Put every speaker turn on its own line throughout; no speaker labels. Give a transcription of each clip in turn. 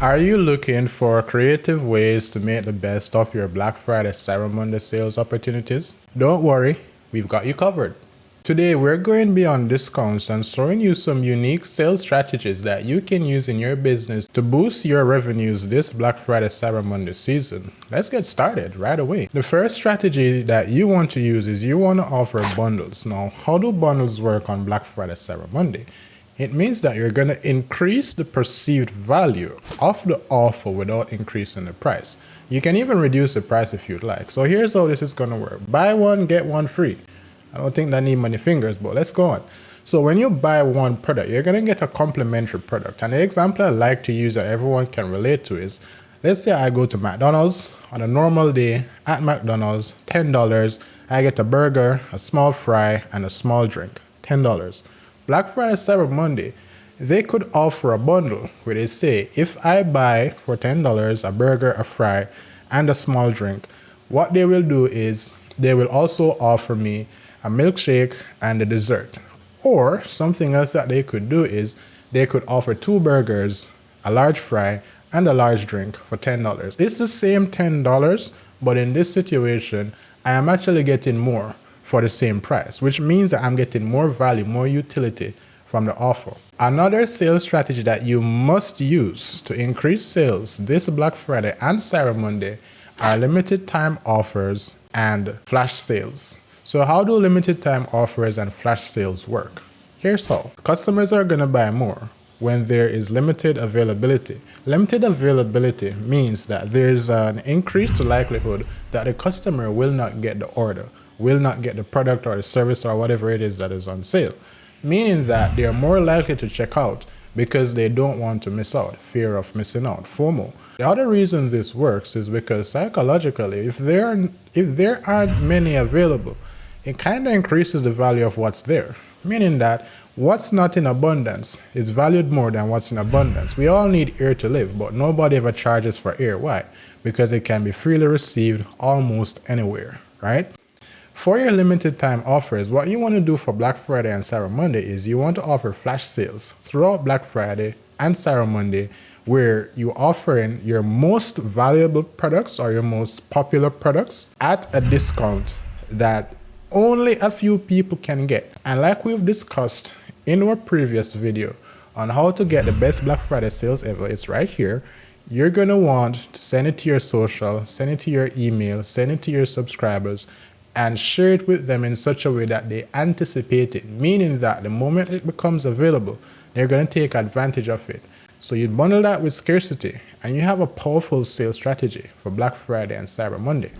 Are you looking for creative ways to make the best of your Black Friday Cyber Monday sales opportunities? Don't worry, we've got you covered. Today we're going beyond discounts and showing you some unique sales strategies that you can use in your business to boost your revenues this Black Friday Cyber Monday season. Let's get started right away. The first strategy that you want to use is you want to offer bundles. Now, how do bundles work on Black Friday Cyber Monday? It means that you're going to increase the perceived value of the offer without increasing the price. You can even reduce the price if you'd like. So here's how this is going to work. Buy one, get one free. I don't think that need many fingers, but let's go on. So when you buy one product, you're going to get a complimentary product. And the example I like to use that everyone can relate to is, let's say I go to McDonald's on a normal day at McDonald's, $10. I get a burger, a small fry, and a small drink, $10. Black Friday, Cyber Monday, they could offer a bundle where they say, if I buy for $10 a burger, a fry, and a small drink, what they will do is they will also offer me a milkshake and a dessert. Or something else that they could do is they could offer 2 burgers, a large fry, and a large drink for $10. It's the same $10, but in this situation, I am actually getting more for the same price, which means that I'm getting more value, more utility from the offer. Another sales strategy that you must use to increase sales this Black Friday and Cyber Monday are limited time offers and flash sales. So how do limited time offers and flash sales work? Here's how. Customers are going to buy more when there is limited availability. Limited availability means that there's an increased likelihood that the customer will not get the order, will not get the product or the service or whatever it is that is on sale, meaning that they are more likely to check out because they don't want to miss out, fear of missing out, FOMO. The other reason this works is because psychologically, if there aren't many available, it kind of increases the value of what's there, meaning that what's not in abundance is valued more than what's in abundance. We all need air to live, but nobody ever charges for air. Why? Because it can be freely received almost anywhere, right? For your limited time offers, what you want to do for Black Friday and Cyber Monday is you want to offer flash sales throughout Black Friday and Cyber Monday, where you offering your most valuable products or your most popular products at a discount that only a few people can get. And like we've discussed in our previous video on how to get the best Black Friday sales ever, it's right here. You're going to want to send it to your social, send it to your email, send it to your subscribers, and share it with them in such a way that they anticipate it, meaning that the moment it becomes available, they're going to take advantage of it. So you bundle that with scarcity, and you have a powerful sales strategy for Black Friday and Cyber Monday.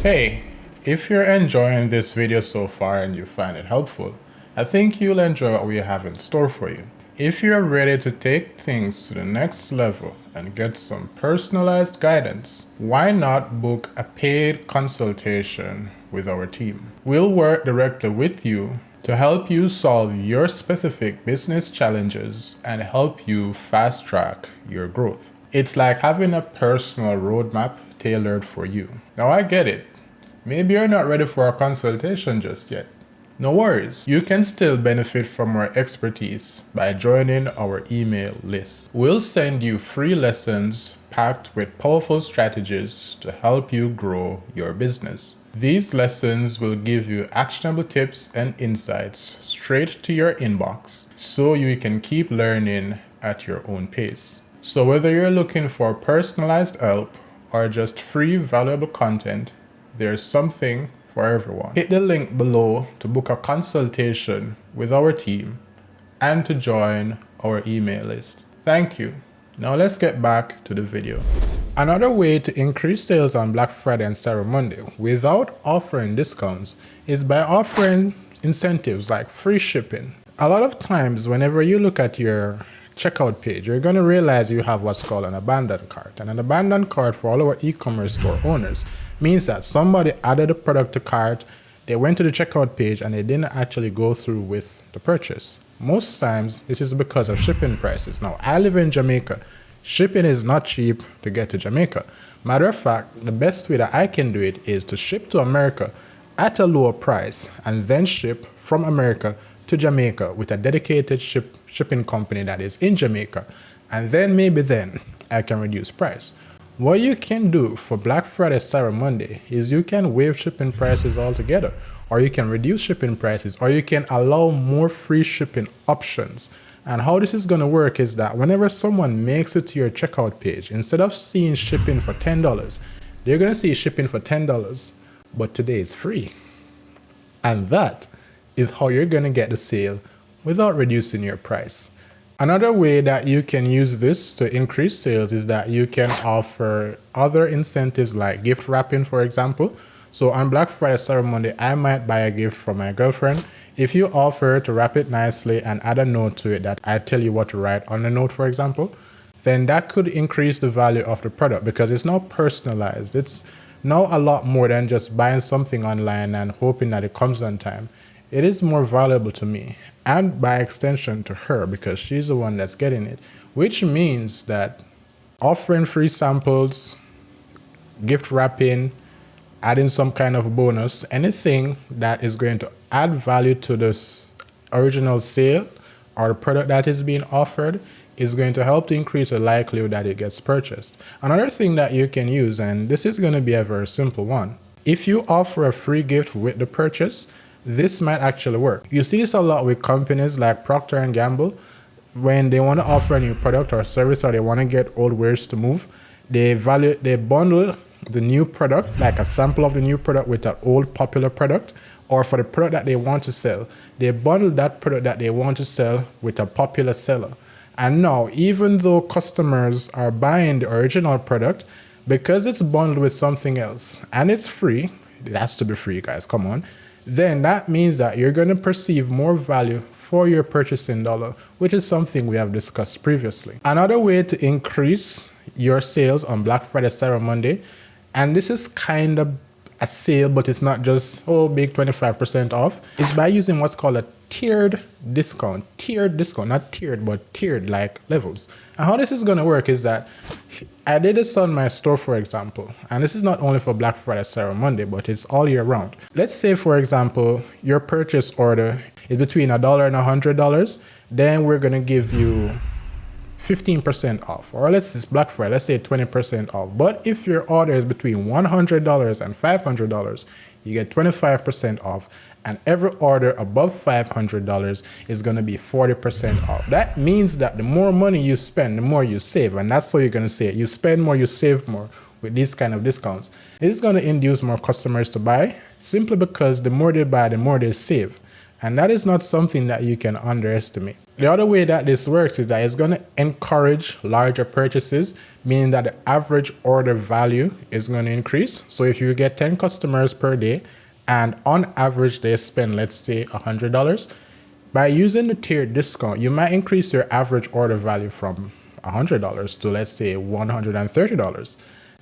Hey, if you're enjoying this video so far and you find it helpful, I think you'll enjoy what we have in store for you. If you're ready to take things to the next level and get some personalized guidance, why not book a paid consultation with our team? We'll work directly with you to help you solve your specific business challenges and help you fast track your growth. It's like having a personal roadmap tailored for you. Now I get it. Maybe you're not ready for a consultation just yet. No worries, you can still benefit from our expertise by joining our email list. We'll send you free lessons packed with powerful strategies to help you grow your business. These lessons will give you actionable tips and insights straight to your inbox so you can keep learning at your own pace. So whether you're looking for personalized help or just free valuable content, there's something for everyone. Hit the link below to book a consultation with our team and to join our email list. Thank you. Now let's get back to the video. Another way to increase sales on Black Friday and Cyber Monday without offering discounts is by offering incentives like free shipping. A lot of times whenever you look at your checkout page, you're going to realize you have what's called an abandoned cart. And an abandoned cart for all our e-commerce store owners means that somebody added a product to cart, they went to the checkout page and they didn't actually go through with the purchase. Most times this is because of shipping prices. Now I live in Jamaica. Shipping is not cheap to get to Jamaica. Matter of fact, the best way that I can do it is to ship to America at a lower price and then ship from America to Jamaica with a dedicated shipping company that is in Jamaica. And then maybe then I can reduce price. What you can do for Black Friday, Cyber Monday is you can waive shipping prices altogether, or you can reduce shipping prices, or you can allow more free shipping options. And how this is going to work is that whenever someone makes it to your checkout page, instead of seeing shipping for $10, they're going to see shipping for $10, but today it's free. And that is how you're going to get the sale without reducing your price. Another way that you can use this to increase sales is that you can offer other incentives like gift wrapping, for example. So on Black Friday, Cyber Monday, I might buy a gift for my girlfriend. If you offer to wrap it nicely and add a note to it that I tell you what to write on the note, for example, then that could increase the value of the product because it's now personalized. It's now a lot more than just buying something online and hoping that it comes on time. It is more valuable to me and by extension to her because she's the one that's getting it, which means that offering free samples, gift wrapping, adding some kind of bonus, anything that is going to add value to this original sale or the product that is being offered is going to help to increase the likelihood that it gets purchased. Another thing that you can use, and this is going to be a very simple one, if you offer a free gift with the purchase, this might actually work. You see this a lot with companies like Procter & Gamble. When they want to offer a new product or service or they want to get old wares to move, they bundle the new product, like a sample of the new product with an old popular product, or for the product that they want to sell, they bundle that product that they want to sell with a popular seller. And now, even though customers are buying the original product, because it's bundled with something else and it's free, it has to be free, guys, come on, then that means that you're going to perceive more value for your purchasing dollar, which is something we have discussed previously. Another way to increase your sales on Black Friday, Cyber Monday, and this is kind of a sale, but it's not just, oh, big 25% off, is by using what's called a tiered discount. Tiered discount, not tiered, but tiered like levels. And how this is going to work is that I did this on my store, for example, and this is not only for Black Friday, Cyber Monday, but it's all year round. Let's say, for example, your purchase order is between $1 and $100, then we're going to give you 15% off, or it's Black Friday, let's say 20% off. But if your order is between $100 and $500, you get 25% off, and every order above $500 is going to be 40% off. That means that the more money you spend, the more you save, and that's how you're going to say it. You spend more, you save more with these kind of discounts. It is going to induce more customers to buy, simply because the more they buy, the more they save. And that is not something that you can underestimate. The other way that this works is that it's going to encourage larger purchases, meaning that the average order value is going to increase. So if you get 10 customers per day, and on average they spend, let's say, $100, by using the tiered discount, you might increase your average order value from $100 to, let's say, $130.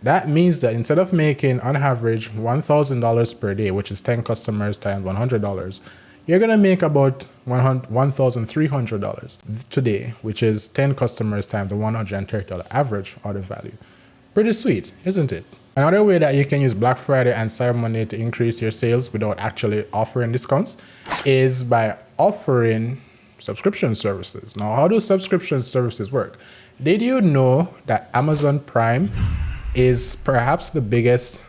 That means that instead of making on average $1,000 per day, which is 10 customers times $100, you're going to make about $1,300 today, which is 10 customers times the $130 average order value. Pretty sweet, isn't it? Another way that you can use Black Friday and Cyber Monday to increase your sales without actually offering discounts is by offering subscription services. Now, how do subscription services work? Did you know that Amazon Prime is perhaps the biggest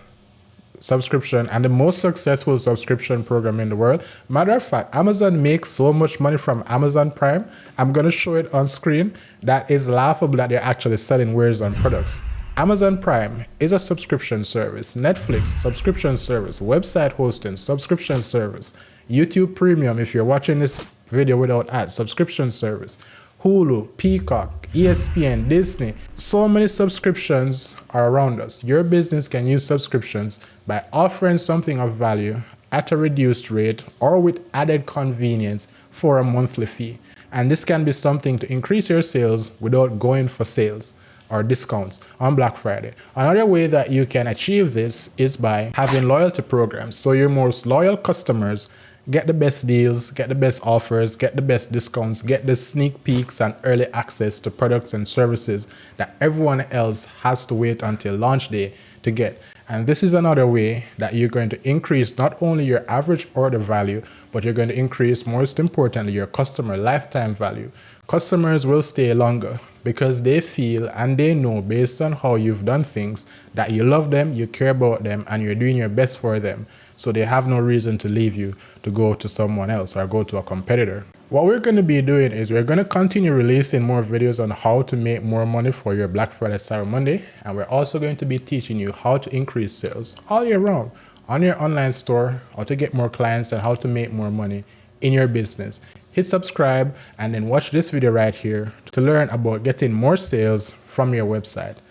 subscription and the most successful subscription program in the world? Matter of fact, Amazon makes so much money from Amazon Prime, I'm going to show it on screen, that is laughable that they're actually selling wares on products. Amazon Prime is a subscription service. Netflix, subscription service. Website hosting, subscription service. YouTube Premium, if you're watching this video without ads, subscription service. Hulu, Peacock, ESPN, Disney. So many subscriptions are around us. Your business can use subscriptions by offering something of value at a reduced rate or with added convenience for a monthly fee. And this can be something to increase your sales without going for sales or discounts on Black Friday. Another way that you can achieve this is by having loyalty programs. So your most loyal customers get the best deals, get the best offers, get the best discounts, get the sneak peeks and early access to products and services that everyone else has to wait until launch day to get. And this is another way that you're going to increase not only your average order value, but you're going to increase, most importantly, your customer lifetime value. Customers will stay longer because they feel and they know, based on how you've done things, that you love them, you care about them, and you're doing your best for them. So they have no reason to leave you to go to someone else or go to a competitor. What we're going to be doing is we're going to continue releasing more videos on how to make more money for your Black Friday, Cyber Monday. And we're also going to be teaching you how to increase sales all year round on your online store, how to get more clients, and how to make more money in your business. Hit subscribe and then watch this video right here to learn about getting more sales from your website.